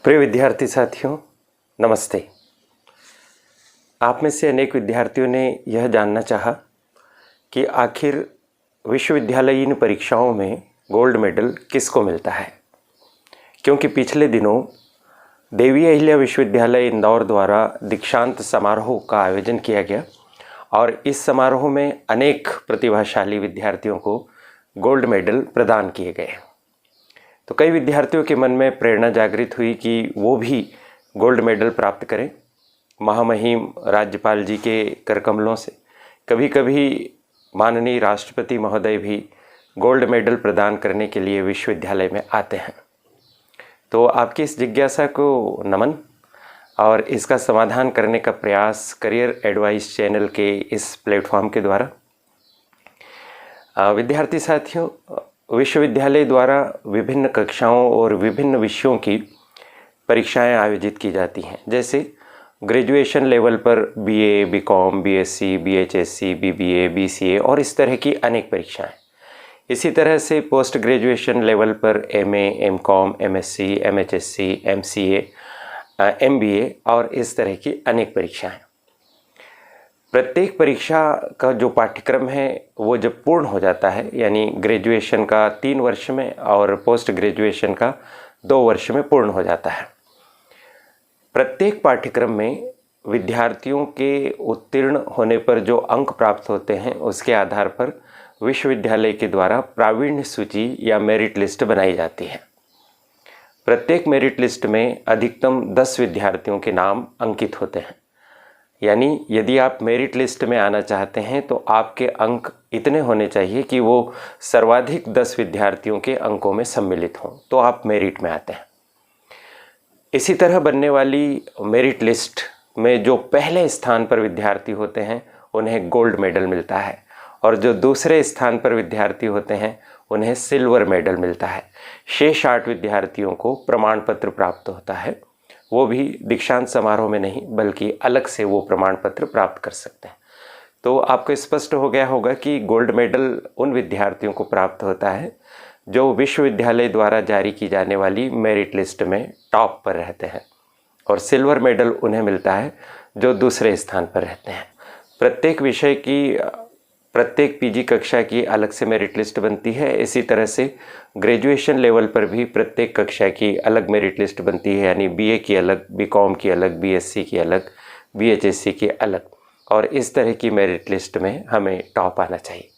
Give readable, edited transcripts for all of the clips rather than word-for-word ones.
प्रिय विद्यार्थी साथियों, नमस्ते। आप में से अनेक विद्यार्थियों ने यह जानना चाहा कि आखिर विश्वविद्यालयीन परीक्षाओं में गोल्ड मेडल किसको मिलता है, क्योंकि पिछले दिनों देवी अहिल्या विश्वविद्यालय इंदौर द्वारा दीक्षांत समारोह का आयोजन किया गया और इस समारोह में अनेक प्रतिभाशाली विद्यार्थियों को गोल्ड मेडल प्रदान किए गए। तो कई विद्यार्थियों के मन में प्रेरणा जागृत हुई कि वो भी गोल्ड मेडल प्राप्त करें। महामहिम राज्यपाल जी के करकमलों से कभी कभी माननीय राष्ट्रपति महोदय भी गोल्ड मेडल प्रदान करने के लिए विश्वविद्यालय में आते हैं। तो आपकी इस जिज्ञासा को नमन और इसका समाधान करने का प्रयास करियर एडवाइस चैनल के इस प्लेटफॉर्म के द्वारा। विद्यार्थी साथियों, विश्वविद्यालय द्वारा विभिन्न कक्षाओं और विभिन्न विषयों की परीक्षाएं आयोजित की जाती हैं, जैसे ग्रेजुएशन लेवल पर बीए, बीकॉम, बीएससी, बीएचएससी, बीबीए, बीसीए और इस तरह की अनेक परीक्षाएं। इसी तरह से पोस्ट ग्रेजुएशन लेवल पर MA, MCom, MSc, MHSc, MCA, MBA और इस तरह की अनेक परीक्षाएं। प्रत्येक परीक्षा का जो पाठ्यक्रम है वो जब पूर्ण हो जाता है, यानी ग्रेजुएशन का 3 वर्ष में और पोस्ट ग्रेजुएशन का 2 वर्ष में पूर्ण हो जाता है, प्रत्येक पाठ्यक्रम में विद्यार्थियों के उत्तीर्ण होने पर जो अंक प्राप्त होते हैं उसके आधार पर विश्वविद्यालय के द्वारा प्रावीण्य सूची या मेरिट लिस्ट बनाई जाती है। प्रत्येक मेरिट लिस्ट में अधिकतम 10 विद्यार्थियों के नाम अंकित होते हैं, यानी यदि आप मेरिट लिस्ट में आना चाहते हैं तो आपके अंक इतने होने चाहिए कि वो सर्वाधिक 10 विद्यार्थियों के अंकों में सम्मिलित हों, तो आप मेरिट में आते हैं। इसी तरह बनने वाली मेरिट लिस्ट में जो पहले स्थान पर विद्यार्थी होते हैं उन्हें गोल्ड मेडल मिलता है और जो दूसरे स्थान पर विद्यार्थी होते हैं उन्हें सिल्वर मेडल मिलता है। शेष 8 विद्यार्थियों को प्रमाण पत्र प्राप्त होता है, वो भी दीक्षांत समारोह में नहीं बल्कि अलग से वो प्रमाण पत्र प्राप्त कर सकते हैं। तो आपको स्पष्ट हो गया होगा कि गोल्ड मेडल उन विद्यार्थियों को प्राप्त होता है जो विश्वविद्यालय द्वारा जारी की जाने वाली मेरिट लिस्ट में टॉप पर रहते हैं, और सिल्वर मेडल उन्हें मिलता है जो दूसरे स्थान पर रहते हैं। प्रत्येक विषय की, प्रत्येक पीजी कक्षा की अलग से मेरिट लिस्ट बनती है। इसी तरह से ग्रेजुएशन लेवल पर भी प्रत्येक कक्षा की अलग मेरिट लिस्ट बनती है, यानी बीए की अलग, बीकॉम की अलग, बीएससी की अलग, बीएचएससी की अलग, और इस तरह की मेरिट लिस्ट में हमें टॉप आना चाहिए।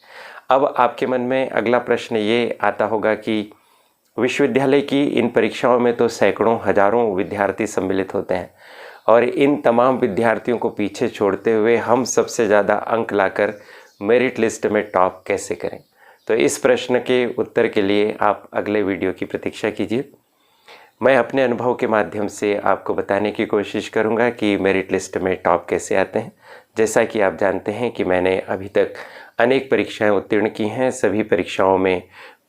अब आपके मन में अगला प्रश्न ये आता होगा कि विश्वविद्यालय की इन परीक्षाओं में तो सैकड़ों हजारों विद्यार्थी सम्मिलित होते हैं और इन तमाम विद्यार्थियों को पीछे छोड़ते हुए हम सबसे ज़्यादा अंक लाकर मेरिट लिस्ट में टॉप कैसे करें? तो इस प्रश्न के उत्तर के लिए आप अगले वीडियो की प्रतीक्षा कीजिए। मैं अपने अनुभव के माध्यम से आपको बताने की कोशिश करूंगा कि मेरिट लिस्ट में टॉप कैसे आते हैं। जैसा कि आप जानते हैं कि मैंने अभी तक अनेक परीक्षाएं उत्तीर्ण की हैं, सभी परीक्षाओं में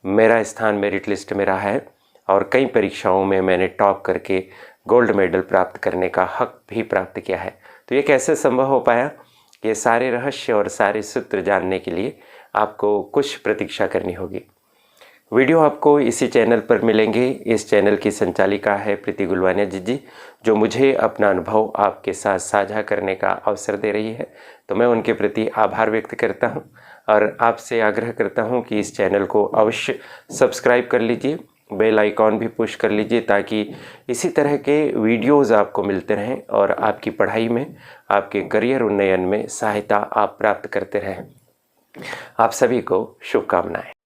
मेरा स्थान मेरिट लिस्ट में रहा है और कई परीक्षाओं में मैंने टॉप करके गोल्ड मेडल प्राप्त करने का हक भी प्राप्त किया है। तो ये कैसे संभव हो पाया? ये सारे रहस्य और सारे सूत्र जानने के लिए आपको कुछ प्रतीक्षा करनी होगी। वीडियो आपको इसी चैनल पर मिलेंगे। इस चैनल की संचालिका है प्रीति गुलवानिया जी, जो मुझे अपना अनुभव आपके साथ साझा करने का अवसर दे रही है। तो मैं उनके प्रति आभार व्यक्त करता हूं और आपसे आग्रह करता हूं कि इस चैनल को अवश्य सब्सक्राइब कर लीजिए, बेल आइकॉन भी पुश कर लीजिए, ताकि इसी तरह के वीडियोज़ आपको मिलते रहें और आपकी पढ़ाई में, आपके करियर उन्नयन में सहायता आप प्राप्त करते रहें। आप सभी को शुभकामनाएं।